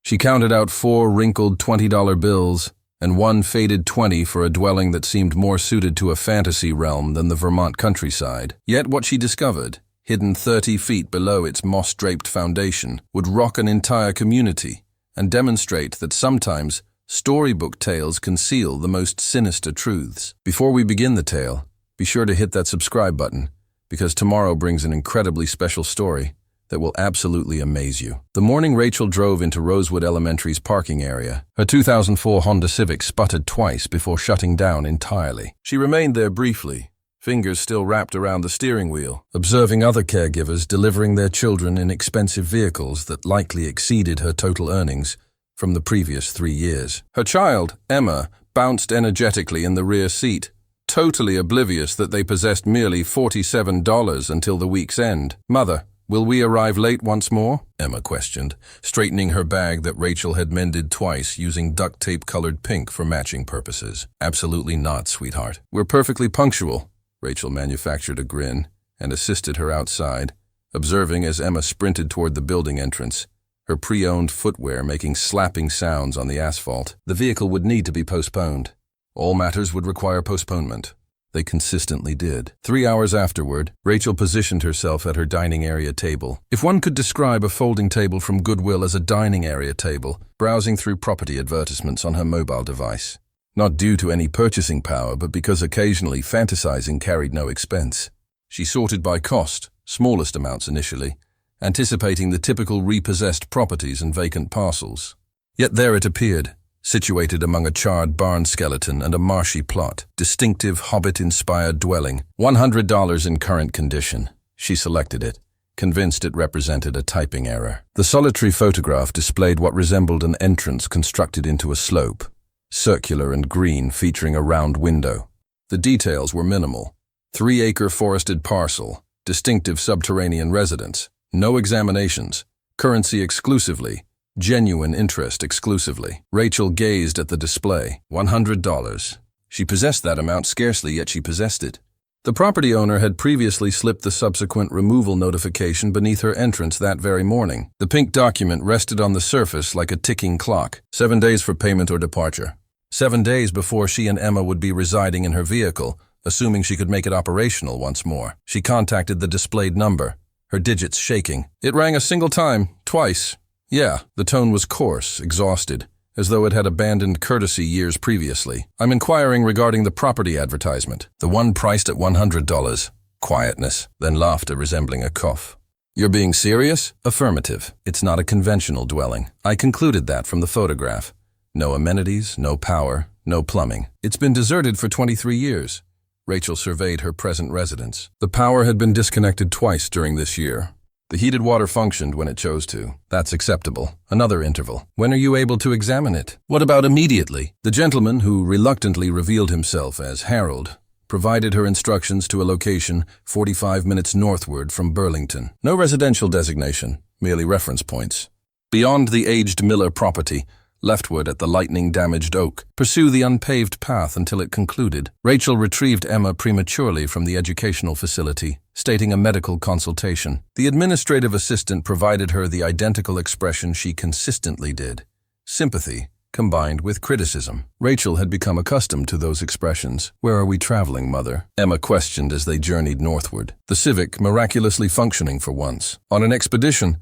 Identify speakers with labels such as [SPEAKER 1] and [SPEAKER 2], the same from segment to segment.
[SPEAKER 1] She counted out 4 wrinkled $20 bills and 1 faded 20 for a dwelling that seemed more suited to a fantasy realm than the Vermont countryside. Yet what she discovered, hidden 30 feet below its moss-draped foundation, would rock an entire community and demonstrate that sometimes storybook tales conceal the most sinister truths. Before we begin the tale, be sure to hit that subscribe button, because tomorrow brings an incredibly special story that will absolutely amaze you. The morning Rachel drove into Rosewood Elementary's parking area, her 2004 Honda Civic sputtered twice before shutting down entirely. She remained there briefly, fingers still wrapped around the steering wheel, observing other caregivers delivering their children in expensive vehicles that likely exceeded her total earnings from the previous 3 years. Her child, Emma, bounced energetically in the rear seat, totally oblivious that they possessed merely $47 until the week's end. "Mother, will we arrive late once more?" Emma questioned, straightening her bag that Rachel had mended twice using duct tape-colored pink for matching purposes. "Absolutely not, sweetheart. We're perfectly punctual." Rachel manufactured a grin and assisted her outside, observing as Emma sprinted toward the building entrance, her pre-owned footwear making slapping sounds on the asphalt. The vehicle would need to be postponed. All matters would require postponement. They consistently did. 3 hours afterward, Rachel positioned herself at her dining area table. If one could describe a folding table from Goodwill as a dining area table, browsing through property advertisements on her mobile device. Not due to any purchasing power, but because occasionally fantasizing carried no expense. She sorted by cost, smallest amounts initially, anticipating the typical repossessed properties and vacant parcels. Yet there it appeared, situated among a charred barn skeleton and a marshy plot, distinctive Hobbit-inspired dwelling, $100 in current condition. She selected it, convinced it represented a typing error. The solitary photograph displayed what resembled an entrance constructed into a slope, circular and green, featuring a round window. The details were minimal. 3-acre forested parcel, distinctive subterranean residence, no examinations, currency exclusively, genuine interest exclusively. Rachel gazed at the display. $100. She possessed that amount scarcely, yet she possessed it. The property owner had previously slipped the subsequent removal notification beneath her entrance that very morning. The pink document rested on the surface like a ticking clock. 7 days for payment or departure. 7 days before she and Emma would be residing in her vehicle, assuming she could make it operational once more. She contacted the displayed number, her digits shaking. It rang a single time, twice. Yeah, the tone was coarse, exhausted, as though it had abandoned courtesy years previously. "I'm inquiring regarding the property advertisement, the one priced at $100. Quietness, then laughter resembling a cough. "You're being serious?" "Affirmative. It's not a conventional dwelling. I concluded that from the photograph. No amenities, no power, no plumbing. It's been deserted for 23 years. Rachel surveyed her present residence. The power had been disconnected twice during this year. The heated water functioned when it chose to. That's acceptable. Another interval. "When are you able to examine it?" "What about immediately?" The gentleman, who reluctantly revealed himself as Harold, provided her instructions to a location 45 minutes northward from Burlington. No residential designation, merely reference points. Beyond the aged Miller property, leftward at the lightning-damaged oak. Pursue the unpaved path until it concluded. Rachel retrieved Emma prematurely from the educational facility, stating a medical consultation. The administrative assistant provided her the identical expression she consistently did: sympathy combined with criticism. Rachel had become accustomed to those expressions. "Where are we traveling, Mother?" Emma questioned as they journeyed northward. "The Civic miraculously functioning for once. On an expedition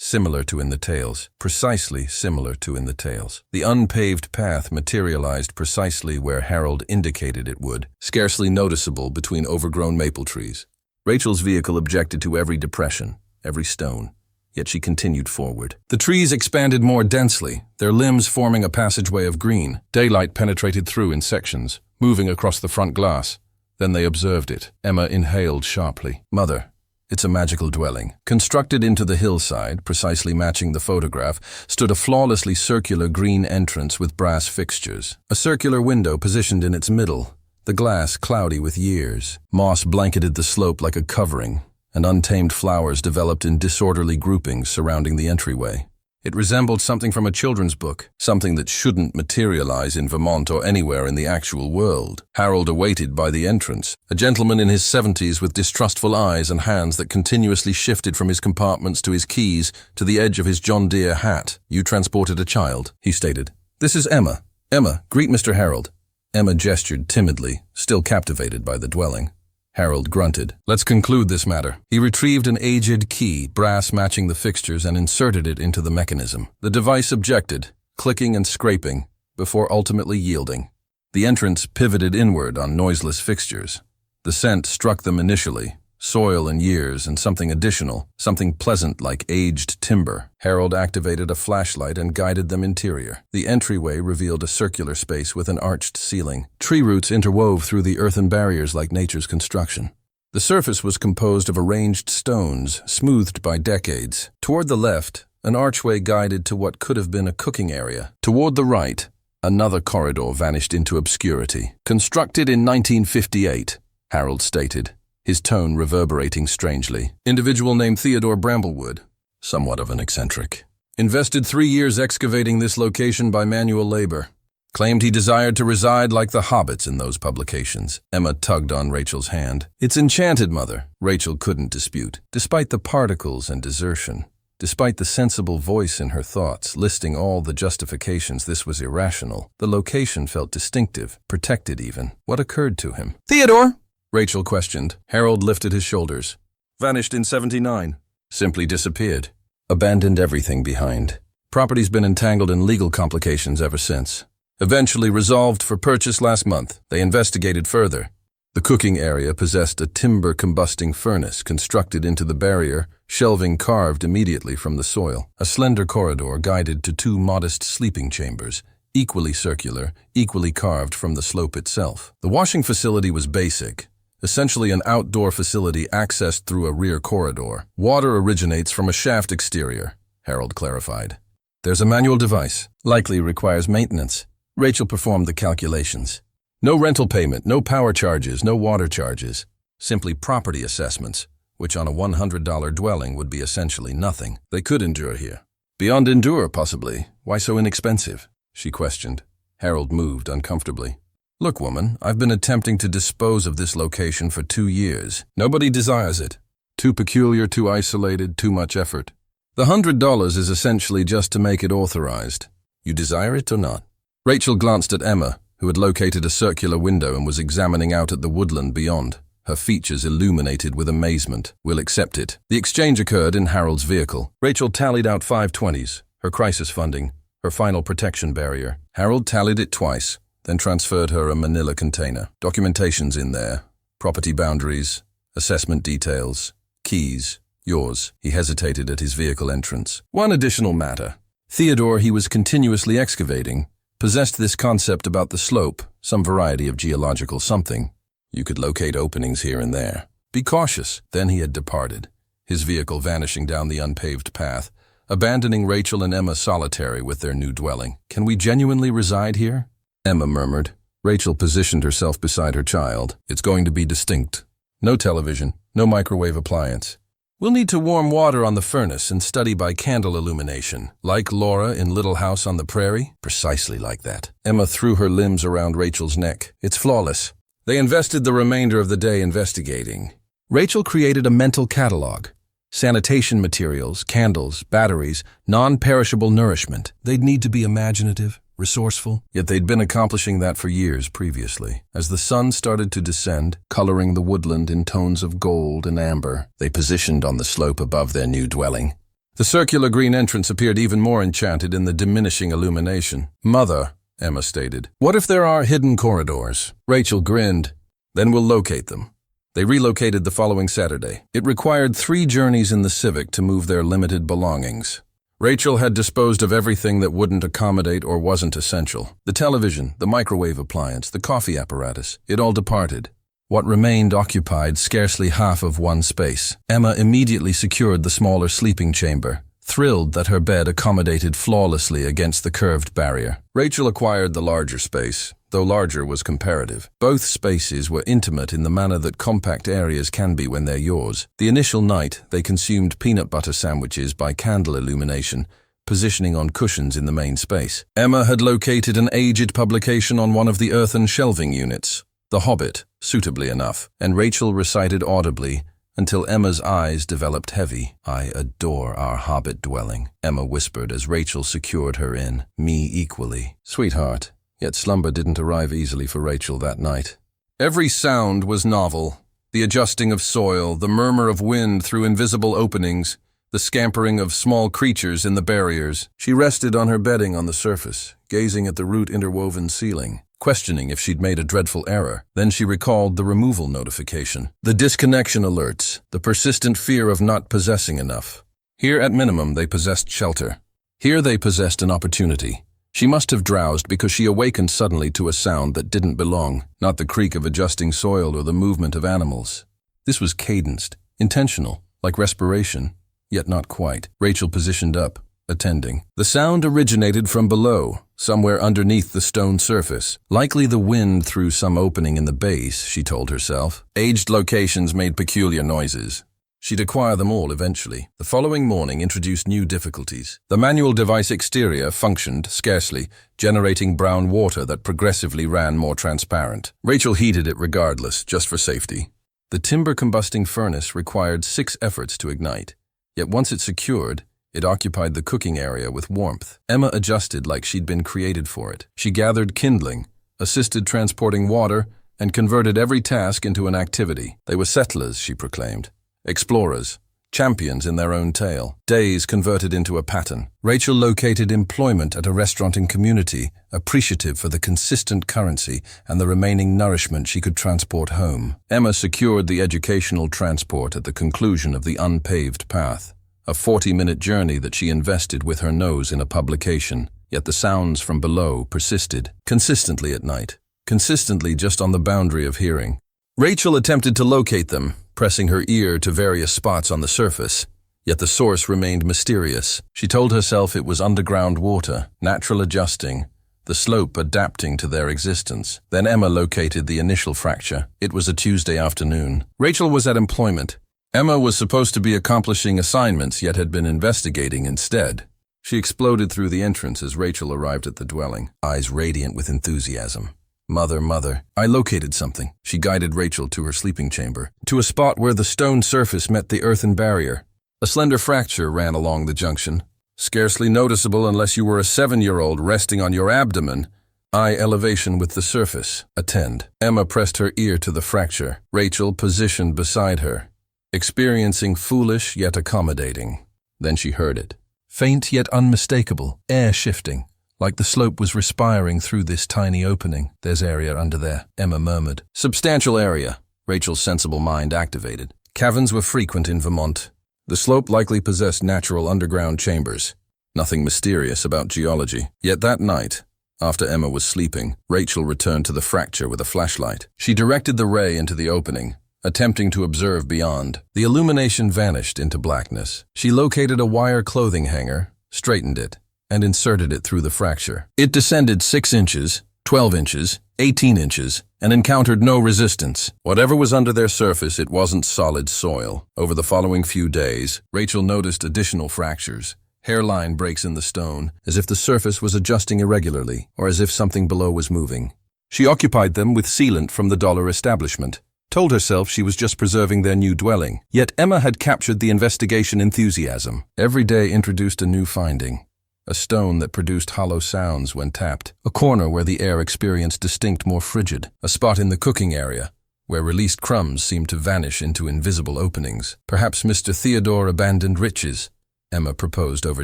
[SPEAKER 1] similar to in the tales, precisely similar to in the tales. The unpaved path materialized precisely where Harold indicated it would, scarcely noticeable between overgrown maple trees. Rachel's vehicle objected to every depression, every stone, yet she continued forward. The trees expanded more densely, their limbs forming a passageway of green. Daylight penetrated through in sections, moving across the front glass. Then they observed it. Emma inhaled sharply. "Mother, it's a magical dwelling." Constructed into the hillside, precisely matching the photograph, stood a flawlessly circular green entrance with brass fixtures. A circular window positioned in its middle, the glass cloudy with years. Moss blanketed the slope like a covering, and untamed flowers developed in disorderly groupings surrounding the entryway. It resembled something from a children's book, something that shouldn't materialize in Vermont or anywhere in the actual world. Harold awaited by the entrance, a gentleman in his 70s with distrustful eyes and hands that continuously shifted from his compartments to his keys to the edge of his John Deere hat. "You transported a child," he stated. "This is Emma. Emma, greet Mr. Harold." Emma gestured timidly, still captivated by the dwelling. Harold grunted. "Let's conclude this matter." He retrieved an aged key, brass matching the fixtures, and inserted it into the mechanism. The device objected, clicking and scraping, before ultimately yielding. The entrance pivoted inward on noiseless fixtures. The scent struck them initially, soil and years, and something additional, something pleasant like aged timber. Harold activated a flashlight and guided them interior. The entryway revealed a circular space with an arched ceiling. Tree roots interwove through the earthen barriers like nature's construction. The surface was composed of arranged stones, smoothed by decades. Toward the left, an archway guided to what could have been a cooking area. Toward the right, another corridor vanished into obscurity. "Constructed in 1958, Harold stated, his tone reverberating strangely. "Individual named Theodore Bramblewood, somewhat of an eccentric. Invested 3 years excavating this location by manual labor. Claimed he desired to reside like the Hobbits in those publications." Emma tugged on Rachel's hand. "It's enchanted, Mother," Rachel couldn't dispute. Despite the particles and desertion, despite the sensible voice in her thoughts listing all the justifications this was irrational, the location felt distinctive, protected even. What occurred to him? "Theodore?" Rachel questioned. Harold lifted his shoulders. "Vanished in 79. Simply disappeared. Abandoned everything behind. Property's been entangled in legal complications ever since. Eventually resolved for purchase last month. They investigated further. The cooking area possessed a timber-combusting furnace constructed into the barrier, shelving carved immediately from the soil. A slender corridor guided to 2 modest sleeping chambers, equally circular, equally carved from the slope itself. The washing facility was basic, essentially an outdoor facility accessed through a rear corridor. "Water originates from a shaft exterior," Harold clarified. "There's a manual device. Likely requires maintenance." Rachel performed the calculations. No rental payment, no power charges, no water charges. Simply property assessments, which on a $100 dwelling would be essentially nothing. They could endure here. "Beyond endure, possibly. Why so inexpensive?" she questioned. Harold moved uncomfortably. "Look, woman, I've been attempting to dispose of this location for 2 years. Nobody desires it. Too peculiar, too isolated, too much effort. The $100 is essentially just to make it authorized. You desire it or not?" Rachel glanced at Emma, who had located a circular window and was examining out at the woodland beyond, her features illuminated with amazement. "We'll accept it." The exchange occurred in Harold's vehicle. Rachel tallied out 520s, her crisis funding, her final protection barrier. Harold tallied it twice, then transferred her a manila container. Documentation's in there. Property boundaries, assessment details, keys, yours. He hesitated at his vehicle entrance. "One additional matter. Theodore, he was continuously excavating, possessed this concept about the slope, some variety of geological something. You could locate openings here and there. Be cautious." Then he had departed, his vehicle vanishing down the unpaved path, abandoning Rachel and Emma solitary with their new dwelling. "Can we genuinely reside here?" Emma murmured. Rachel positioned herself beside her child. "It's going to be distinct. No television, no microwave appliance. We'll need to warm water on the furnace and study by candle illumination. Like Laura in Little House on the Prairie? Precisely like that." Emma threw her limbs around Rachel's neck. "It's flawless." They invested the remainder of the day investigating. Rachel created a mental catalog. Sanitation materials, candles, batteries, non-perishable nourishment. They'd need to be imaginative, resourceful, yet they'd been accomplishing that for years previously. As the sun started to descend, coloring the woodland in tones of gold and amber, they positioned on the slope above their new dwelling. The circular green entrance appeared even more enchanted in the diminishing illumination. "Mother," Emma stated, "what if there are hidden corridors?" Rachel grinned. "Then we'll locate them." They relocated the following Saturday. It required 3 journeys in the Civic to move their limited belongings. Rachel had disposed of everything that wouldn't accommodate or wasn't essential. The television, the microwave appliance, the coffee apparatus, it all departed. What remained occupied scarcely half of one space. Emma immediately secured the smaller sleeping chamber, thrilled that her bed accommodated flawlessly against the curved barrier. Rachel acquired the larger space, though larger was comparative. Both spaces were intimate in the manner that compact areas can be when they're yours. The initial night, they consumed peanut butter sandwiches by candle illumination, positioning on cushions in the main space. Emma had located an aged publication on one of the earthen shelving units, The Hobbit, suitably enough, and Rachel recited audibly until Emma's eyes developed heavy. "I adore our Hobbit dwelling," Emma whispered as Rachel secured her in, "me equally." Sweetheart, yet slumber didn't arrive easily for Rachel that night. Every sound was novel. The adjusting of soil, the murmur of wind through invisible openings, the scampering of small creatures in the barriers. She rested on her bedding on the surface, gazing at the root-interwoven ceiling, questioning if she'd made a dreadful error. Then she recalled the removal notification, the disconnection alerts, the persistent fear of not possessing enough. Here, at minimum, they possessed shelter. Here they possessed an opportunity. She must have drowsed because she awakened suddenly to a sound that didn't belong, not the creak of adjusting soil or the movement of animals. This was cadenced, intentional, like respiration, yet not quite. Rachel positioned up, attending. The sound originated from below, somewhere underneath the stone surface. Likely the wind through some opening in the base, she told herself. Aged locations made peculiar noises. She'd acquire them all eventually. The following morning introduced new difficulties. The manual device exterior functioned scarcely, generating brown water that progressively ran more transparent. Rachel heated it regardless, just for safety. The timber-combusting furnace required 6 efforts to ignite. Yet once it secured, it occupied the cooking area with warmth. Emma adjusted like she'd been created for it. She gathered kindling, assisted transporting water, and converted every task into an activity. They were settlers, she proclaimed. Explorers, champions in their own tale. Days converted into a pattern. Rachel located employment at a restaurant in Community, appreciative for the consistent currency and the remaining nourishment she could transport home. Emma secured the educational transport at the conclusion of the unpaved path, a 40-minute journey that she invested with her nose in a publication. Yet the sounds from below persisted, consistently at night, consistently just on the boundary of hearing. Rachel attempted to locate them, pressing her ear to various spots on the surface, yet the source remained mysterious. She told herself it was underground water, natural adjusting, the slope adapting to their existence. Then Emma located the initial fracture. It was a Tuesday afternoon. Rachel was at employment. Emma was supposed to be accomplishing assignments, yet had been investigating instead. She exploded through the entrance as Rachel arrived at the dwelling, eyes radiant with enthusiasm. Mother, I located something." She guided Rachel to her sleeping chamber, to a spot where the stone surface met the earthen barrier. A slender fracture ran along the junction, scarcely noticeable unless you were a 7-year-old resting on your abdomen, eye elevation with the surface. Attend. Emma pressed her ear to the fracture, Rachel positioned beside her, experiencing foolish yet accommodating. Then she heard it. Faint yet unmistakable, air shifting. Like the slope was respiring through this tiny opening. "There's area under there," Emma murmured. Substantial area, Rachel's sensible mind activated. Caverns were frequent in Vermont. The slope likely possessed natural underground chambers. Nothing mysterious about geology. Yet that night, after Emma was sleeping, Rachel returned to the fracture with a flashlight. She directed the ray into the opening, attempting to observe beyond. The illumination vanished into blackness. She located a wire clothing hanger, straightened it, and inserted it through the fracture. It descended 6 inches, 12 inches, 18 inches, and encountered no resistance. Whatever was under their surface, it wasn't solid soil. Over the following few days, Rachel noticed additional fractures, hairline breaks in the stone, as if the surface was adjusting irregularly, or as if something below was moving. She occupied them with sealant from the dollar establishment, told herself she was just preserving their new dwelling. Yet Emma had captured the investigation enthusiasm. Every day introduced a new finding. A stone that produced hollow sounds when tapped, a corner where the air experienced distinct more frigid, a spot in the cooking area where released crumbs seemed to vanish into invisible openings. Perhaps Mr. Theodore abandoned riches, Emma proposed over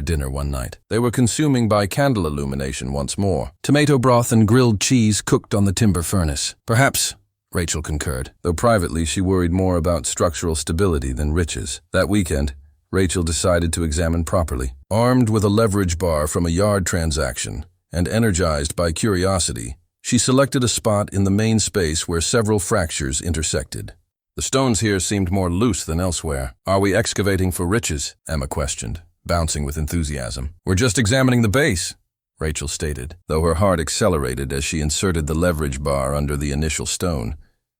[SPEAKER 1] dinner one night. They were consuming by candle illumination once more. Tomato broth and grilled cheese cooked on the timber furnace. Perhaps, Rachel concurred, though privately she worried more about structural stability than riches. That weekend, Rachel decided to examine properly. Armed with a leverage bar from a yard transaction and energized by curiosity, she selected a spot in the main space where several fractures intersected. The stones here seemed more loose than elsewhere. "Are we excavating for riches?" Emma questioned, bouncing with enthusiasm. "We're just examining the base," Rachel stated, though her heart accelerated as she inserted the leverage bar under the initial stone.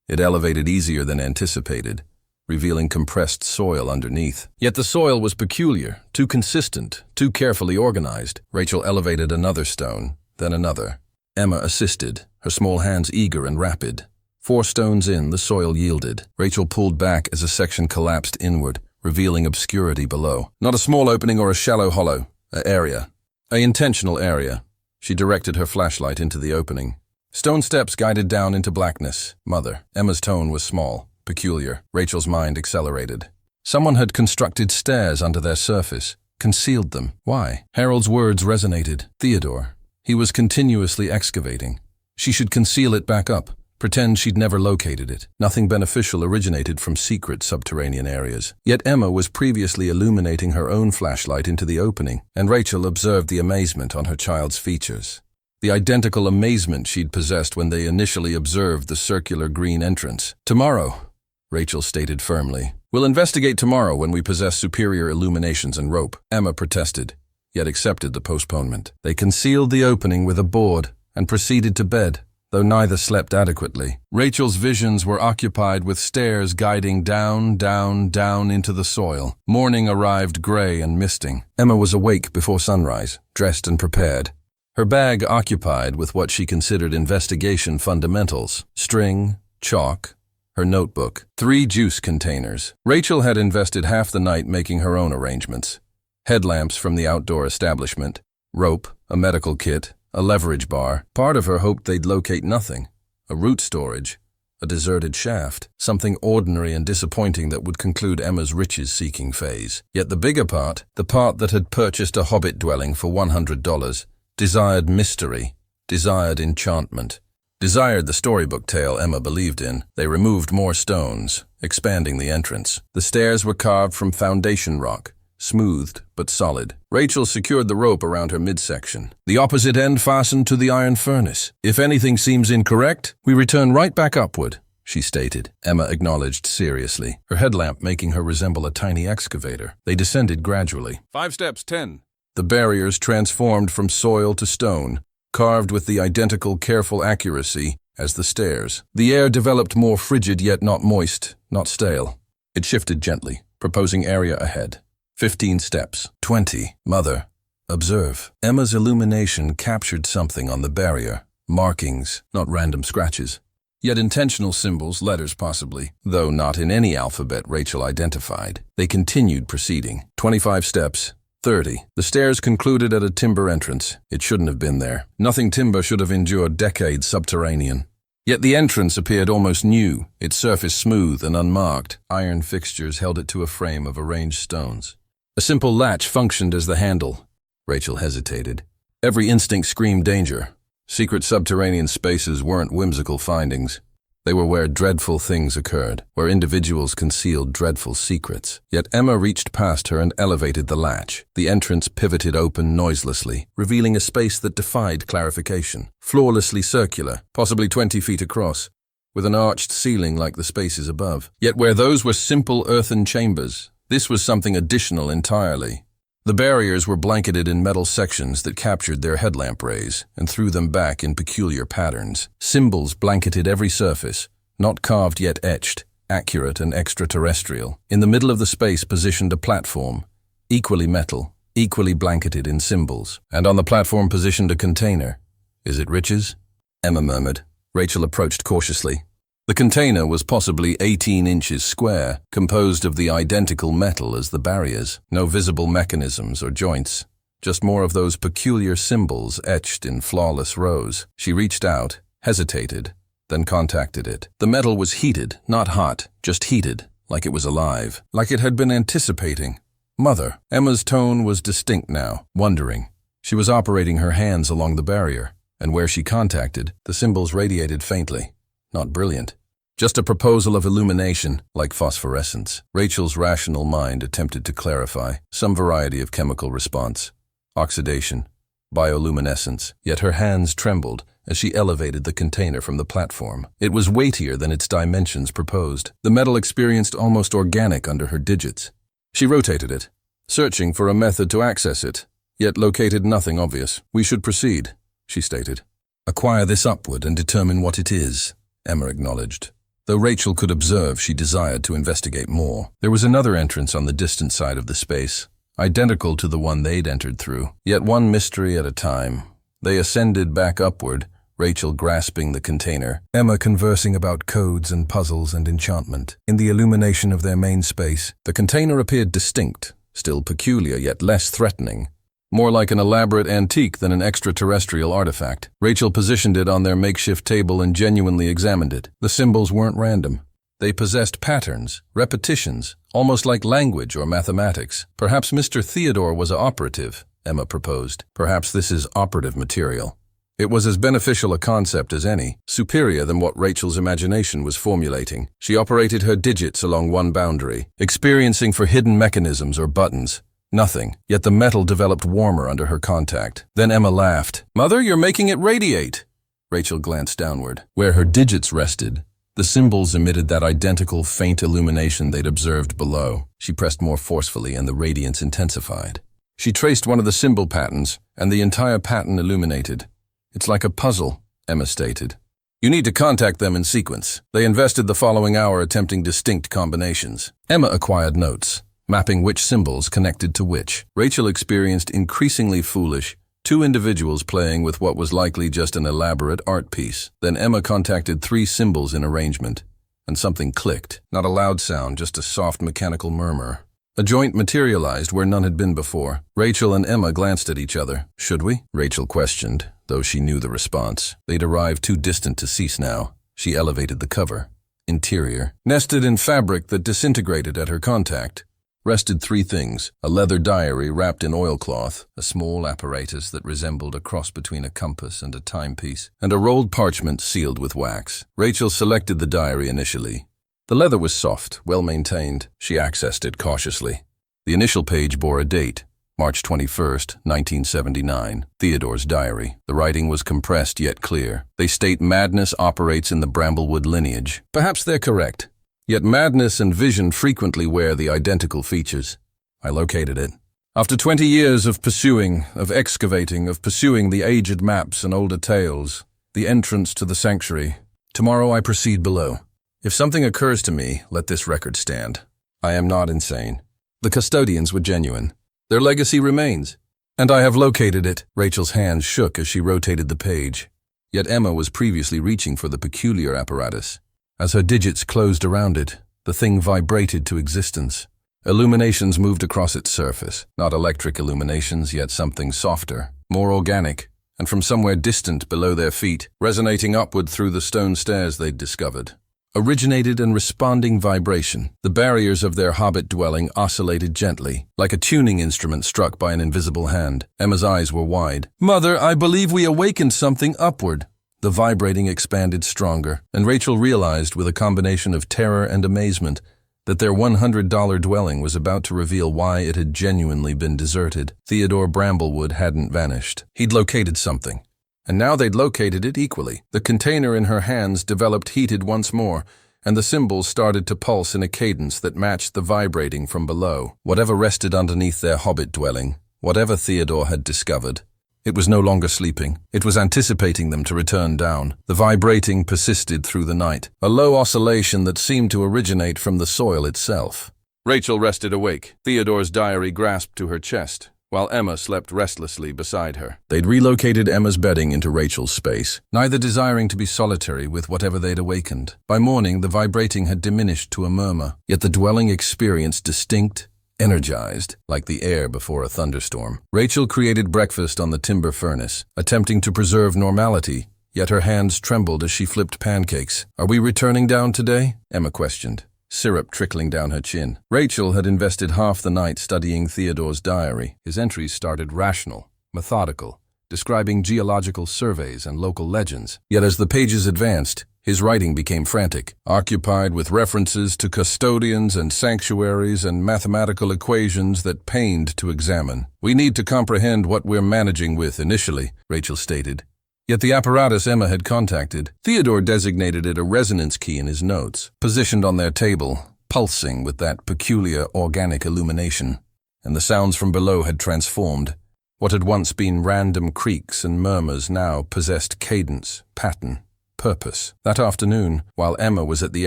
[SPEAKER 1] It elevated easier than anticipated, revealing compressed soil underneath. Yet the soil was peculiar, too consistent, too carefully organized. Rachel elevated another stone, then another. Emma assisted, her small hands eager and rapid. 4 stones in, the soil yielded. Rachel pulled back as a section collapsed inward, revealing obscurity below. Not a small opening or a shallow hollow, an area. An intentional area. She directed her flashlight into the opening. Stone steps guided down into blackness. Mother. Emma's tone was small, peculiar. Rachel's mind accelerated. Someone had constructed stairs under their surface, concealed them. Why? Harold's words resonated. Theodore. He was continuously excavating. She should conceal it back up. Pretend she'd never located it. Nothing beneficial originated from secret subterranean areas. Yet Emma was previously illuminating her own flashlight into the opening, and Rachel observed the amazement on her child's features. The identical amazement she'd possessed when they initially observed the circular green entrance. Tomorrow, Rachel stated firmly. We'll investigate tomorrow when we possess superior illuminations and rope. Emma protested, yet accepted the postponement. They concealed the opening with a board and proceeded to bed, though neither slept adequately. Rachel's visions were occupied with stairs guiding down, down, down into the soil. Morning arrived gray and misting. Emma was awake before sunrise, dressed and prepared. Her bag occupied with what she considered investigation fundamentals: string, chalk, her notebook, 3 juice containers. Rachel had invested half the night making her own arrangements. Headlamps from the outdoor establishment, rope, a medical kit, a leverage bar. Part of her hoped they'd locate nothing. A root storage, a deserted shaft, something ordinary and disappointing that would conclude Emma's riches-seeking phase. Yet the bigger part, the part that had purchased a Hobbit dwelling for $100, desired mystery, desired enchantment, desired the storybook tale Emma believed in. They removed more stones, expanding the entrance. The stairs were carved from foundation rock, smoothed but solid. Rachel secured the rope around her midsection. The opposite end fastened to the iron furnace. If anything seems incorrect, we return right back upward, she stated. Emma acknowledged seriously, her headlamp making her resemble a tiny excavator. They descended gradually. 5 steps, 10. The barriers transformed from soil to stone, carved with the identical careful accuracy as the stairs. The air developed more frigid yet not moist, not stale. It shifted gently, proposing area ahead. 15 steps. 20. Mother. Observe. Emma's illumination captured something on the barrier. Markings, not random scratches. Yet intentional symbols, letters possibly, though not in any alphabet Rachel identified. They continued proceeding. 25 steps. 30. The stairs concluded at a timber entrance. It shouldn't have been there. Nothing timber should have endured decades subterranean. Yet the entrance appeared almost new, its surface smooth and unmarked. Iron fixtures held it to a frame of arranged stones. A simple latch functioned as the handle. Rachel hesitated. Every instinct screamed danger. Secret subterranean spaces weren't whimsical findings. They were where dreadful things occurred, where individuals concealed dreadful secrets. Yet Emma reached past her and elevated the latch. The entrance pivoted open noiselessly, revealing a space that defied clarification. Flawlessly circular, possibly 20 feet across, with an arched ceiling like the spaces above. Yet where those were simple earthen chambers, this was something additional entirely. The barriers were blanketed in metal sections that captured their headlamp rays and threw them back in peculiar patterns. Symbols blanketed every surface, not carved yet etched, accurate and extraterrestrial. In the middle of the space positioned a platform, equally metal, equally blanketed in symbols. And on the platform positioned a container. Is it riches? Emma murmured. Rachel approached cautiously. The container was possibly 18 inches square, composed of the identical metal as the barriers. No visible mechanisms or joints, just more of those peculiar symbols etched in flawless rows. She reached out, hesitated, then contacted it. The metal was heated, not hot, just heated, like it was alive, like it had been anticipating. Mother. Emma's tone was distinct now, wondering. She was operating her hands along the barrier, and where she contacted, the symbols radiated faintly. Not brilliant. Just a proposal of illumination, like phosphorescence. Rachel's rational mind attempted to clarify some variety of chemical response, oxidation, bioluminescence, yet her hands trembled as she elevated the container from the platform. It was weightier than its dimensions proposed. The metal experienced almost organic under her digits. She rotated it, searching for a method to access it, yet located nothing obvious. We should proceed, she stated. Acquire this upward and determine what it is, Emma acknowledged. Though Rachel could observe, she desired to investigate more. There was another entrance on the distant side of the space, identical to the one they'd entered through, yet one mystery at a time. They ascended back upward, Rachel grasping the container, Emma conversing about codes and puzzles and enchantment. In the illumination of their main space, the container appeared distinct, still peculiar yet less threatening. More like an elaborate antique than an extraterrestrial artifact. Rachel positioned it on their makeshift table and genuinely examined it. The symbols weren't random. They possessed patterns, repetitions, almost like language or mathematics. Perhaps Mr. Theodore was an operative, Emma proposed. Perhaps this is operative material. It was as beneficial a concept as any, superior than what Rachel's imagination was formulating. She operated her digits along one boundary, experiencing for hidden mechanisms or buttons. Nothing, yet the metal developed warmer under her contact. Then Emma laughed. "Mother, you're making it radiate!" Rachel glanced downward. Where her digits rested, the symbols emitted that identical faint illumination they'd observed below. She pressed more forcefully and the radiance intensified. She traced one of the symbol patterns, and the entire pattern illuminated. "It's like a puzzle," Emma stated. "You need to contact them in sequence." They invested the following hour attempting distinct combinations. Emma acquired notes, mapping which symbols connected to which. Rachel experienced increasingly foolish, two individuals playing with what was likely just an elaborate art piece. Then Emma contacted 3 symbols in arrangement, and something clicked. Not a loud sound, just a soft mechanical murmur. A joint materialized where none had been before. Rachel and Emma glanced at each other. "Should we?" Rachel questioned, though she knew the response. They'd arrived too distant to cease now. She elevated the cover. Interior. Nested in fabric that disintegrated at her contact, rested 3 things: a leather diary wrapped in oilcloth, a small apparatus that resembled a cross between a compass and a timepiece, and a rolled parchment sealed with wax. Rachel selected the diary initially. The leather was soft, well-maintained. She accessed it cautiously. The initial page bore a date, March 21st, 1979, Theodore's diary. The writing was compressed yet clear. They state madness operates in the Bramblewood lineage. Perhaps they're correct. Yet madness and vision frequently wear the identical features. I located it. After 20 years of pursuing the aged maps and older tales, the entrance to the sanctuary. Tomorrow I proceed below. If something occurs to me, let this record stand. I am not insane. The custodians were genuine. Their legacy remains. And I have located it. Rachel's hands shook as she rotated the page. Yet Emma was previously reaching for the peculiar apparatus. As her digits closed around it, the thing vibrated to existence. Illuminations moved across its surface. Not electric illuminations, yet something softer, more organic, and from somewhere distant below their feet, resonating upward through the stone stairs they'd discovered. Originated and responding vibration. The barriers of their Hobbit dwelling oscillated gently, like a tuning instrument struck by an invisible hand. Emma's eyes were wide. "Mother, I believe we awakened something upward." The vibrating expanded stronger, and Rachel realized with a combination of terror and amazement that their $100 dwelling was about to reveal why it had genuinely been deserted. Theodore Bramblewood hadn't vanished. He'd located something. And now they'd located it equally. The container in her hands developed heated once more, and the symbols started to pulse in a cadence that matched the vibrating from below. Whatever rested underneath their Hobbit dwelling, whatever Theodore had discovered, it was no longer sleeping. It was anticipating them to return down. The vibrating persisted through the night, a low oscillation that seemed to originate from the soil itself. Rachel rested awake. Theodore's diary grasped to her chest, while Emma slept restlessly beside her. They'd relocated Emma's bedding into Rachel's space, neither desiring to be solitary with whatever they'd awakened. By morning, the vibrating had diminished to a murmur, yet the dwelling experienced distinct, energized, like the air before a thunderstorm. Rachel created breakfast on the timber furnace, attempting to preserve normality, yet her hands trembled as she flipped pancakes. "Are we returning down today?" Emma questioned, syrup trickling down her chin. Rachel had invested half the night studying Theodore's diary. His entries started rational, methodical, describing geological surveys and local legends. Yet as the pages advanced, his writing became frantic, occupied with references to custodians and sanctuaries and mathematical equations that pained to examine. "We need to comprehend what we're managing with initially," Rachel stated. Yet the apparatus Emma had contacted, Theodore designated it a resonance key in his notes, positioned on their table, pulsing with that peculiar organic illumination. And the sounds from below had transformed. What had once been random creaks and murmurs now possessed cadence, pattern, purpose. That afternoon, while Emma was at the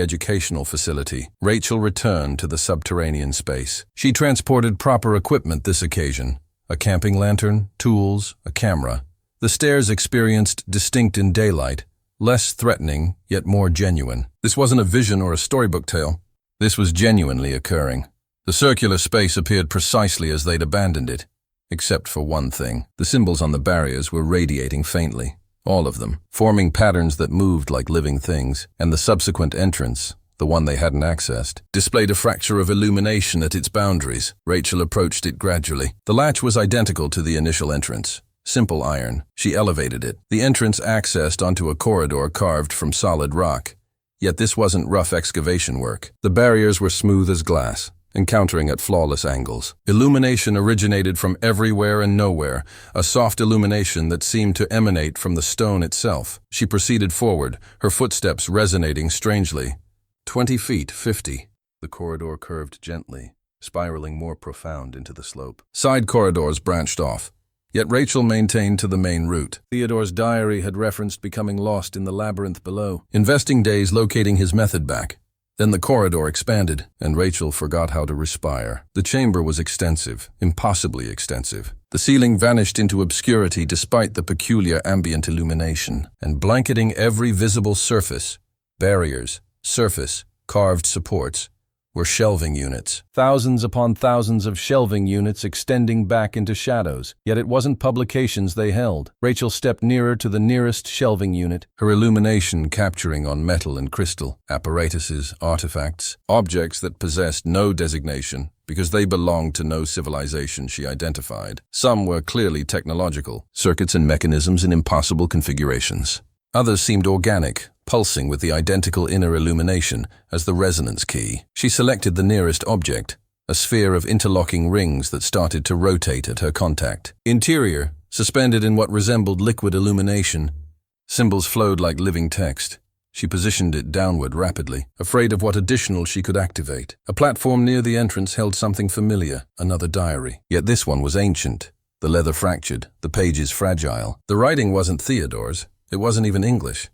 [SPEAKER 1] educational facility, Rachel returned to the subterranean space. She transported proper equipment this occasion: a camping lantern, tools, a camera. The stairs experienced distinct in daylight, less threatening, yet more genuine. This wasn't a vision or a storybook tale. This was genuinely occurring. The circular space appeared precisely as they'd abandoned it, except for one thing. The symbols on the barriers were radiating faintly, all of them, forming patterns that moved like living things, and the subsequent entrance, the one they hadn't accessed, displayed a fracture of illumination at its boundaries. Rachel approached it gradually. The latch was identical to the initial entrance. Simple iron. She elevated it. The entrance accessed onto a corridor carved from solid rock. Yet this wasn't rough excavation work. The barriers were smooth as glass, encountering at flawless angles. Illumination originated from everywhere and nowhere, a soft illumination that seemed to emanate from the stone itself. She proceeded forward, her footsteps resonating strangely. 20 feet, 50. The corridor curved gently, spiraling more profound into the slope. Side corridors branched off. Yet Rachel maintained to the main route. Theodore's diary had referenced becoming lost in the labyrinth below, investing days locating his method back. Then the corridor expanded, and Rachel forgot how to respire. The chamber was extensive, impossibly extensive. The ceiling vanished into obscurity despite the peculiar ambient illumination, and blanketing every visible surface, barriers, surface, carved supports, were shelving units. Thousands upon thousands of shelving units extending back into shadows. Yet it wasn't publications they held. Rachel stepped nearer to the nearest shelving unit, her illumination capturing on metal and crystal, apparatuses, artifacts, objects that possessed no designation because they belonged to no civilization she identified. Some were clearly technological, circuits and mechanisms in impossible configurations. Others seemed organic, pulsing with the identical inner illumination as the resonance key. She selected the nearest object, a sphere of interlocking rings that started to rotate at her contact. Interior, suspended in what resembled liquid illumination, symbols flowed like living text. She positioned it downward rapidly, afraid of what additional she could activate. A platform near the entrance held something familiar, another diary. Yet this one was ancient, the leather fractured, the pages fragile. The writing wasn't Theodore's. It wasn't even English.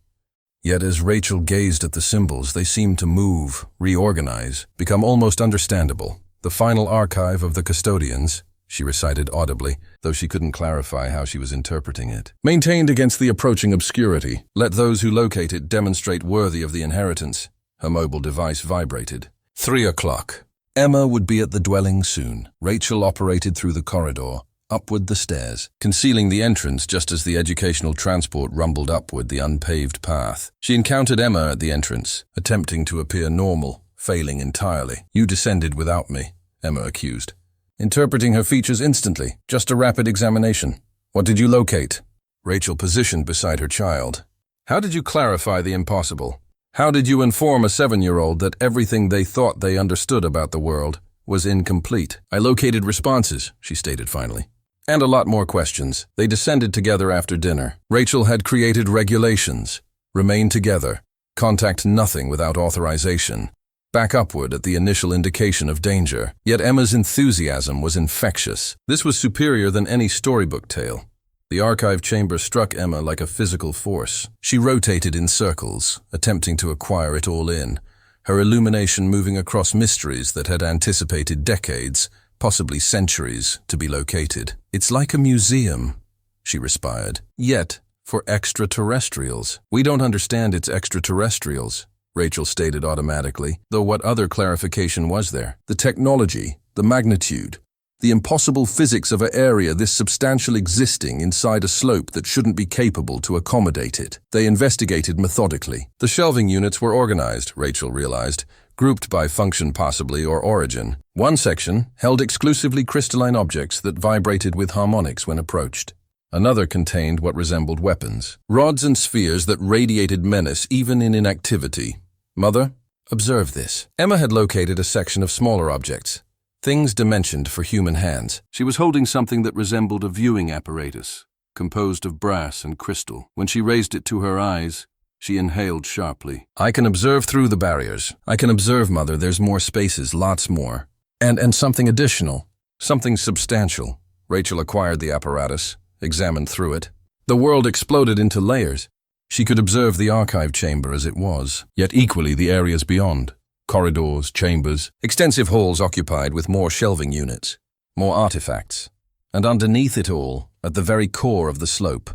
[SPEAKER 1] Yet as Rachel gazed at the symbols, they seemed to move, reorganize, become almost understandable. The final archive of the custodians, she recited audibly, though she couldn't clarify how she was interpreting it. Maintained against the approaching obscurity, let those who locate it demonstrate worthy of the inheritance. Her mobile device vibrated. 3 o'clock. Emma would be at the dwelling soon. Rachel operated through the corridor, upward the stairs, concealing the entrance just as the educational transport rumbled upward the unpaved path. She encountered Emma at the entrance, attempting to appear normal, failing entirely. "You descended without me," Emma accused, interpreting her features instantly. "Just a rapid examination. What did you locate?" Rachel positioned beside her child. "How did you clarify the impossible? How did you inform a 7-year-old that everything they thought they understood about the world was incomplete?" "I located responses," she stated finally. "And a lot more questions." They descended together after dinner. Rachel had created regulations. Remain together. Contact nothing without authorization. Back upward at the initial indication of danger. Yet Emma's enthusiasm was infectious. This was superior than any storybook tale. The archive chamber struck Emma like a physical force. She rotated in circles, attempting to acquire it all in, her illumination moving across mysteries that had anticipated decades, possibly centuries, to be located. "It's like a museum," she respired. "Yet, for extraterrestrials. We don't understand its extraterrestrials," Rachel stated automatically, though what other clarification was there? The technology, the magnitude, the impossible physics of an area this substantial existing inside a slope that shouldn't be capable to accommodate it. They investigated methodically. The shelving units were organized, Rachel realized, grouped by function possibly or origin. One section held exclusively crystalline objects that vibrated with harmonics when approached. Another contained what resembled weapons, rods and spheres that radiated menace even in inactivity. "Mother, observe this." Emma had located a section of smaller objects, things dimensioned for human hands. She was holding something that resembled a viewing apparatus, composed of brass and crystal. When she raised it to her eyes, she inhaled sharply. "I can observe through the barriers. I can observe, Mother, there's more spaces, lots more. And something additional, something substantial." Rachel acquired the apparatus, examined through it. The world exploded into layers. She could observe the archive chamber as it was, yet equally the areas beyond. Corridors, chambers, extensive halls occupied with more shelving units, more artifacts. And underneath it all, at the very core of the slope,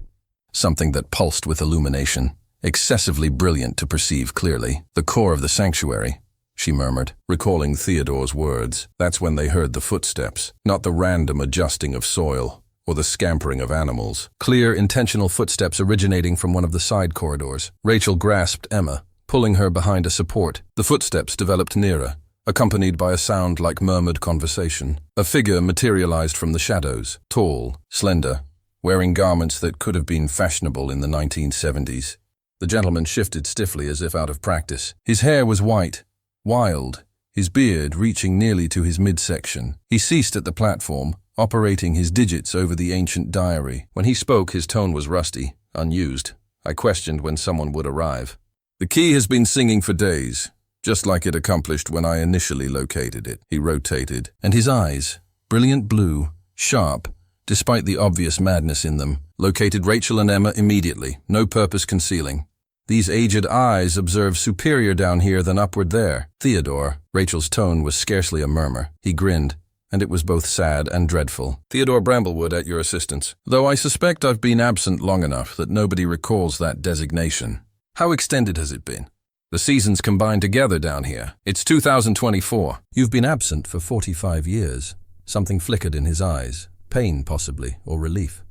[SPEAKER 1] something that pulsed with illumination, excessively brilliant to perceive clearly. The core of the sanctuary, she murmured, recalling Theodore's words. That's when they heard the footsteps, not the random adjusting of soil or the scampering of animals. Clear, intentional footsteps originating from one of the side corridors. Rachel grasped Emma, pulling her behind a support. The footsteps developed nearer, accompanied by a sound like murmured conversation. A figure materialized from the shadows, tall, slender, wearing garments that could have been fashionable in the 1970s. The gentleman shifted stiffly as if out of practice. His hair was white, wild, his beard reaching nearly to his midsection. He ceased at the platform, operating his digits over the ancient diary. When he spoke, his tone was rusty, unused. I questioned when someone would arrive. The key has been singing for days, just like it accomplished when I initially located it. He rotated, and his eyes, brilliant blue, sharp, despite the obvious madness in them, located Rachel and Emma immediately, no purpose concealing. These aged eyes observed superior down here than upward there. Theodore, Rachel's tone was scarcely a murmur. He grinned, and it was both sad and dreadful. Theodore Bramblewood at your assistance, though I suspect I've been absent long enough that nobody recalls that designation. How extended has it been? The seasons combined together down here. It's 2024. You've been absent for 45 years. Something flickered in his eyes. Pain, possibly, or relief.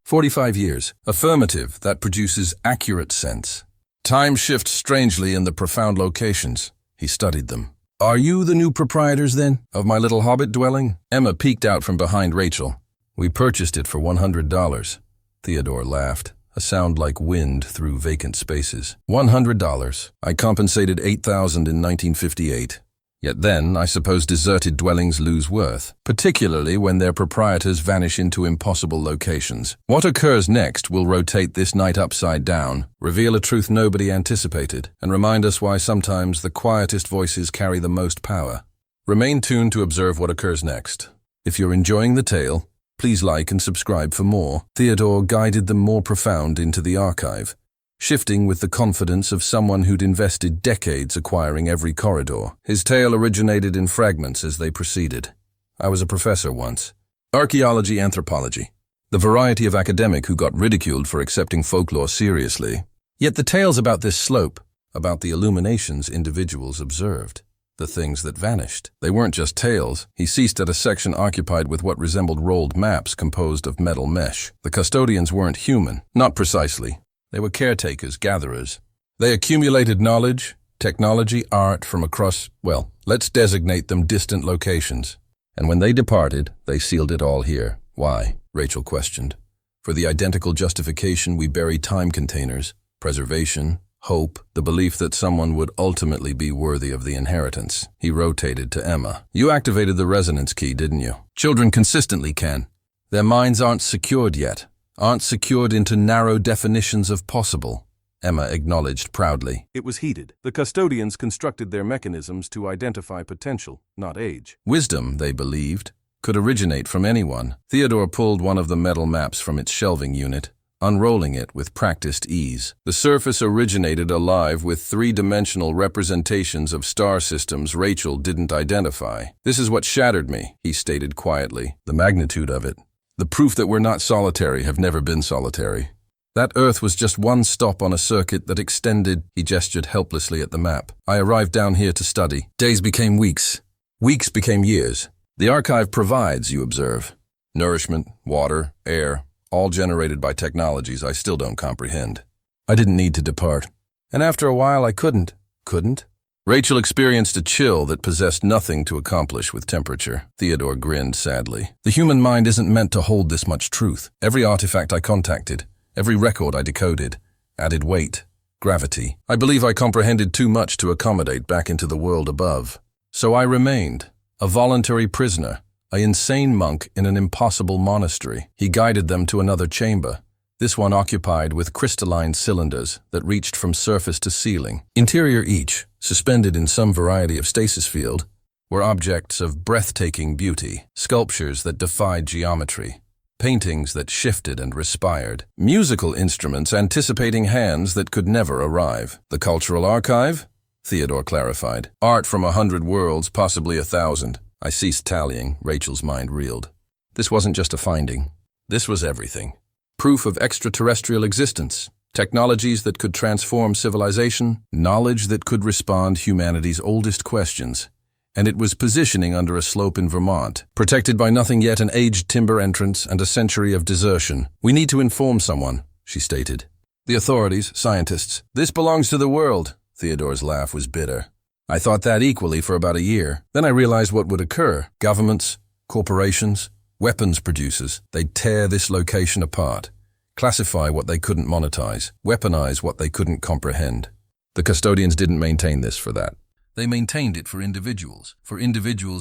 [SPEAKER 1] 45 years. Affirmative, that produces accurate sense. Time shifts strangely in the profound locations. He studied them. Are you the new proprietors, then, of my little Hobbit dwelling? Emma peeked out from behind Rachel. We purchased it for $100. Theodore laughed, a sound like wind through vacant spaces. $100. I compensated $8,000 in 1958. Yet then, I suppose deserted dwellings lose worth, particularly when their proprietors vanish into impossible locations. What occurs next will rotate this night upside down, reveal a truth nobody anticipated, and remind us why sometimes the quietest voices carry the most power. Remain tuned to observe what occurs next. If you're enjoying the tale, please like and subscribe for more. Theodore guided them more profound into the archive, shifting with the confidence of someone who'd invested decades acquiring every corridor. His tale originated in fragments as they proceeded. I was a professor once. Archaeology, anthropology. The variety of academic who got ridiculed for accepting folklore seriously. Yet the tales about this slope, about the illuminations individuals observed, the things that vanished. They weren't just tales. He ceased at a section occupied with what resembled rolled maps composed of metal mesh. The custodians weren't human, not precisely. They were caretakers, gatherers. They accumulated knowledge, technology, art from across, well, let's designate them distant locations. And when they departed, they sealed it all here. Why? Rachel questioned. For the identical justification we bury time containers, preservation, hope, the belief that someone would ultimately be worthy of the inheritance. He rotated to Emma. You activated the resonance key, didn't you? Children consistently can. Their minds aren't secured yet. Aren't secured into narrow definitions of possible, Emma acknowledged proudly. It was heated. The custodians constructed their mechanisms to identify potential, not age. Wisdom, they believed, could originate from anyone. Theodore pulled one of the metal maps from its shelving unit, unrolling it with practiced ease. The surface originated alive with three-dimensional representations of star systems Rachel didn't identify. This is what shattered me, he stated quietly. The magnitude of it. The proof that we're not solitary, have never been solitary. That Earth was just one stop on a circuit that extended. He gestured helplessly at the map. I arrived down here to study. Days became weeks. Weeks became years. The archive provides, you observe. Nourishment, water, air, all generated by technologies I still don't comprehend. I didn't need to depart. And after a while I couldn't. Couldn't? Rachel experienced a chill that possessed nothing to accomplish with temperature. Theodore grinned sadly. The human mind isn't meant to hold this much truth. Every artifact I contacted, every record I decoded, added weight, gravity. I believe I comprehended too much to accommodate back into the world above. So I remained, a voluntary prisoner, an insane monk in an impossible monastery. He guided them to another chamber, this one occupied with crystalline cylinders that reached from surface to ceiling. Interior each, suspended in some variety of stasis field, were objects of breathtaking beauty, sculptures that defied geometry, paintings that shifted and respired, musical instruments anticipating hands that could never arrive. The cultural archive? Theodore clarified. Art from 100 worlds, possibly 1,000. I ceased tallying. Rachel's mind reeled. This wasn't just a finding. This was everything. Proof of extraterrestrial existence, technologies that could transform civilization, knowledge that could respond humanity's oldest questions. And it was positioning under a slope in Vermont, protected by nothing yet an aged timber entrance and a century of desertion. We need to inform someone, she stated. The authorities, scientists. This belongs to the world. Theodore's laugh was bitter. I thought that equally for about a year. Then I realized what would occur. Governments, corporations, weapons producers. They'd tear this location apart, classify what they couldn't monetize, weaponize what they couldn't comprehend. The custodians didn't maintain this for that. They maintained it for individuals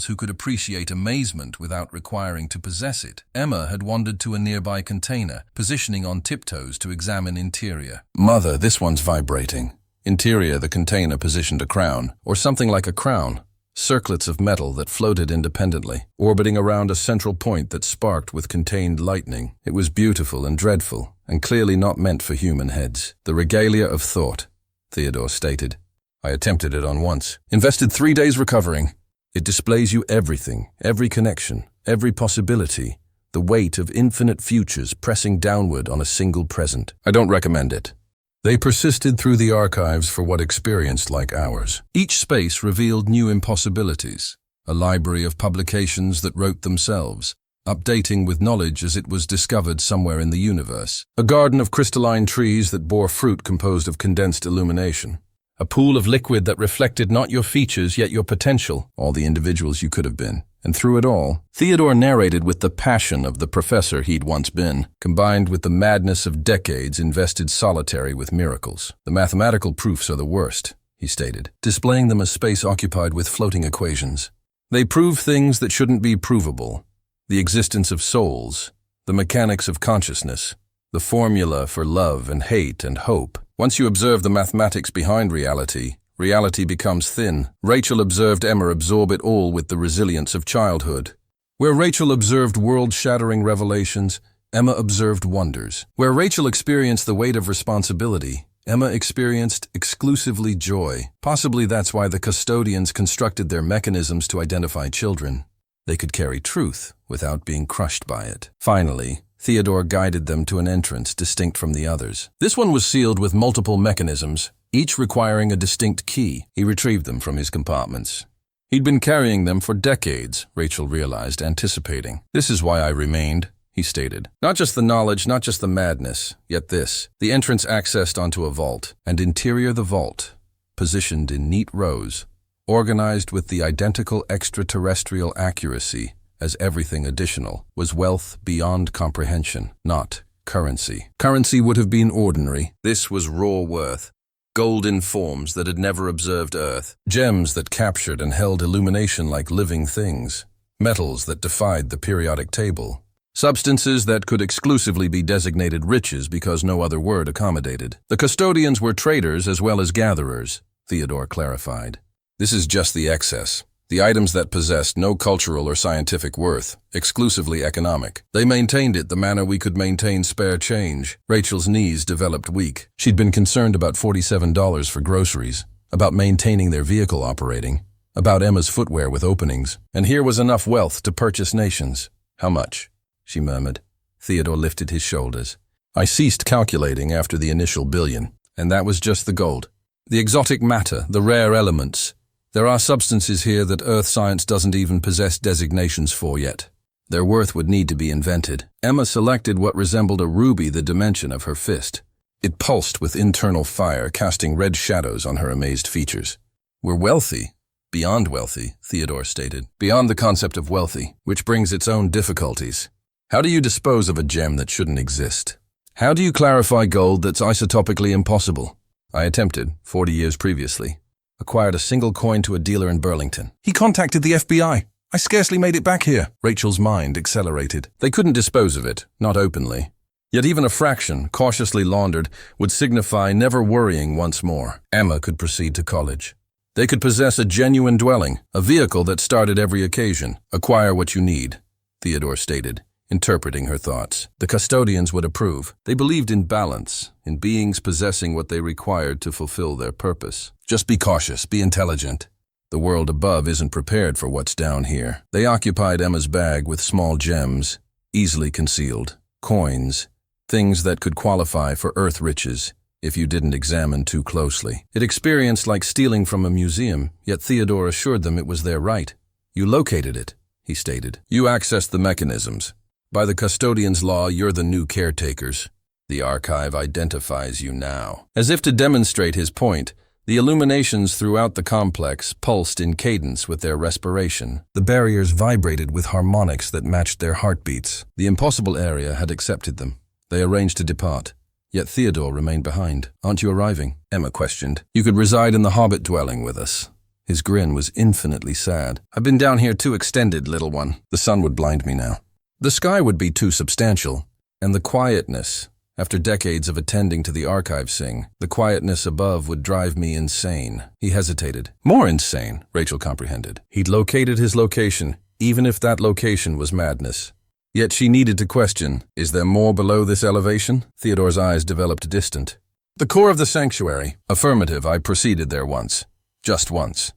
[SPEAKER 1] who could appreciate amazement without requiring to possess it. Emma had wandered to a nearby container, positioning on tiptoes to examine interior. Mother, this one's vibrating. Interior, the container positioned a crown, or something like a crown. Circlets of metal that floated independently, orbiting around a central point that sparked with contained lightning. It was beautiful and dreadful, and clearly not meant for human heads. The regalia of thought, Theodore stated. I attempted it on once. Invested 3 days recovering. It displays you everything, every connection, every possibility, the weight of infinite futures pressing downward on a single present. I don't recommend it. They persisted through the archives for what experienced like hours. Each space revealed new impossibilities, a library of publications that wrote themselves, updating with knowledge as it was discovered somewhere in the universe. A garden of crystalline trees that bore fruit composed of condensed illumination. A pool of liquid that reflected not your features yet your potential, all the individuals you could have been. And through it all, Theodore narrated with the passion of the professor he'd once been, combined with the madness of decades invested solitary with miracles. The mathematical proofs are the worst, he stated, displaying them as space occupied with floating equations. They prove things that shouldn't be provable. The existence of souls, the mechanics of consciousness, the formula for love and hate and hope. Once you observe the mathematics behind reality, reality becomes thin. Rachel observed Emma absorb it all with the resilience of childhood. Where Rachel observed world-shattering revelations, Emma observed wonders. Where Rachel experienced the weight of responsibility, Emma experienced exclusively joy. Possibly that's why the custodians constructed their mechanisms to identify children. They could carry truth without being crushed by it. Finally, Theodore guided them to an entrance distinct from the others. This one was sealed with multiple mechanisms, each requiring a distinct key. He retrieved them from his compartments. He'd been carrying them for decades, Rachel realized, anticipating. This is why I remained, he stated. Not just the knowledge, not just the madness, yet this. The entrance accessed onto a vault, and interior the vault, positioned in neat rows, organized with the identical extraterrestrial accuracy as everything additional, was wealth beyond comprehension, not currency. Currency would have been ordinary. This was raw worth. Gold in forms that had never observed Earth. Gems that captured and held illumination like living things. Metals that defied the periodic table. Substances that could exclusively be designated riches because no other word accommodated. The custodians were traders as well as gatherers, Theodore clarified. This is just the excess. The items that possessed no cultural or scientific worth, exclusively economic. They maintained it the manner we could maintain spare change. Rachel's knees developed weak. She'd been concerned about $47 for groceries, about maintaining their vehicle operating, about Emma's footwear with openings. And here was enough wealth to purchase nations. How much? She murmured. Theodore lifted his shoulders. I ceased calculating after the initial billion, and that was just the gold. The exotic matter, the rare elements. There are substances here that Earth science doesn't even possess designations for yet. Their worth would need to be invented. Emma selected what resembled a ruby the dimension of her fist. It pulsed with internal fire, casting red shadows on her amazed features. We're wealthy. Beyond wealthy, Theodore stated. Beyond the concept of wealthy, which brings its own difficulties. How do you dispose of a gem that shouldn't exist? How do you clarify gold that's isotopically impossible? I attempted, 40 years previously. Acquired a single coin to a dealer in Burlington. He contacted the FBI. I scarcely made it back here. Rachel's mind accelerated. They couldn't dispose of it, not openly. Yet even a fraction, cautiously laundered, would signify never worrying once more. Emma could proceed to college. They could possess a genuine dwelling, a vehicle that started every occasion. Acquire what you need, Theodore stated, interpreting her thoughts. The custodians would approve. They believed in balance, in beings possessing what they required to fulfill their purpose. Just be cautious, be intelligent. The world above isn't prepared for what's down here. They occupied Emma's bag with small gems, easily concealed, coins, things that could qualify for earth riches if you didn't examine too closely. It experienced like stealing from a museum, yet Theodore assured them it was their right. You located it, he stated. You accessed the mechanisms. By the custodian's law, you're the new caretakers. The archive identifies you now. As if to demonstrate his point, the illuminations throughout the complex pulsed in cadence with their respiration. The barriers vibrated with harmonics that matched their heartbeats. The impossible area had accepted them. They arranged to depart. Yet Theodore remained behind. Aren't you arriving? Emma questioned. You could reside in the Hobbit dwelling with us. His grin was infinitely sad. I've been down here too extended, little one. The sun would blind me now. The sky would be too substantial. And the quietness, after decades of attending to the archive sing, the quietness above would drive me insane. He hesitated. More insane, Rachel comprehended. He'd located his location, even if that location was madness. Yet she needed to question, is there more below this elevation? Theodore's eyes developed distant. The core of the sanctuary. Affirmative, I proceeded there once. Just once.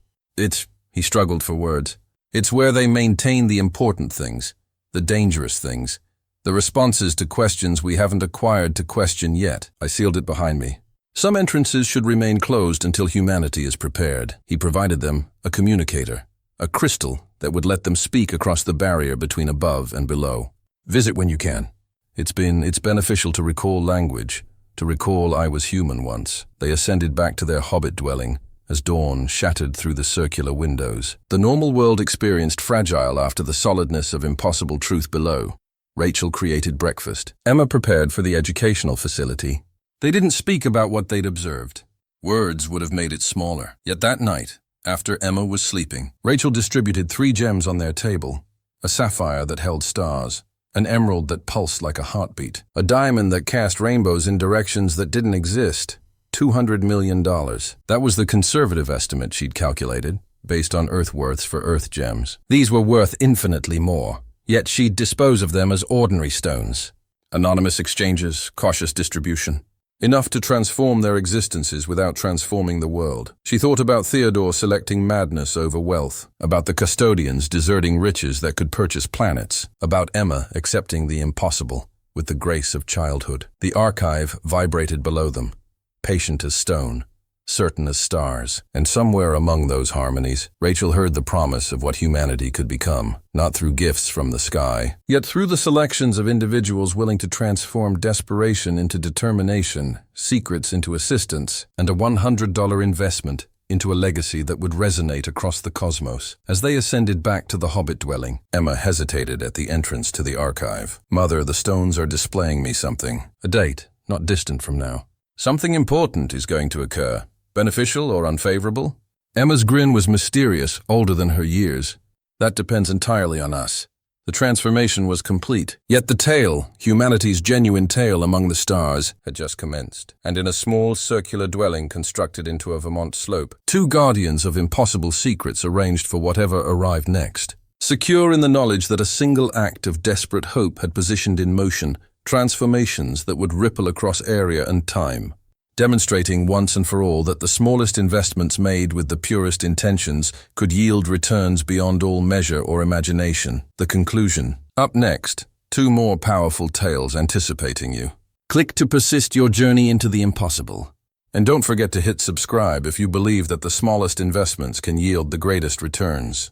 [SPEAKER 1] He struggled for words. It's where they maintain the important things, the dangerous things, the responses to questions we haven't acquired to question yet. I sealed it behind me. Some entrances should remain closed until humanity is prepared. He provided them a communicator, a crystal that would let them speak across the barrier between above and below. Visit when you can. It's beneficial to recall language, to recall I was human once. They ascended back to their Hobbit dwelling as dawn shattered through the circular windows. The normal world experienced fragile after the solidness of impossible truth below. Rachel created breakfast. Emma prepared for the educational facility. They didn't speak about what they'd observed. Words would have made it smaller. Yet that night, after Emma was sleeping, Rachel distributed 3 gems on their table. A sapphire that held stars, an emerald that pulsed like a heartbeat, a diamond that cast rainbows in directions that didn't exist. $200 million. That was the conservative estimate she'd calculated, based on Earth worths for Earth gems. These were worth infinitely more, yet she'd dispose of them as ordinary stones. Anonymous exchanges, cautious distribution. Enough to transform their existences without transforming the world. She thought about Theodore selecting madness over wealth, about the custodians deserting riches that could purchase planets, about Emma accepting the impossible with the grace of childhood. The archive vibrated below them, patient as stone, certain as stars. And somewhere among those harmonies, Rachel heard the promise of what humanity could become, not through gifts from the sky, yet through the selections of individuals willing to transform desperation into determination, secrets into assistance, and a $100 investment into a legacy that would resonate across the cosmos. As they ascended back to the Hobbit dwelling, Emma hesitated at the entrance to the archive. Mother, the stones are displaying me something. A date, not distant from now. Something important is going to occur. Beneficial or unfavorable? Emma's grin was mysterious, older than her years. That depends entirely on us. The transformation was complete. Yet the tale, humanity's genuine tale among the stars, had just commenced. And in a small circular dwelling constructed into a Vermont slope, 2 guardians of impossible secrets arranged for whatever arrived next. Secure in the knowledge that a single act of desperate hope had positioned in motion transformations that would ripple across area and time, demonstrating once and for all that the smallest investments made with the purest intentions could yield returns beyond all measure or imagination. The conclusion. Up next, 2 more powerful tales anticipating you. Click to persist your journey into the impossible. And don't forget to hit subscribe if you believe that the smallest investments can yield the greatest returns.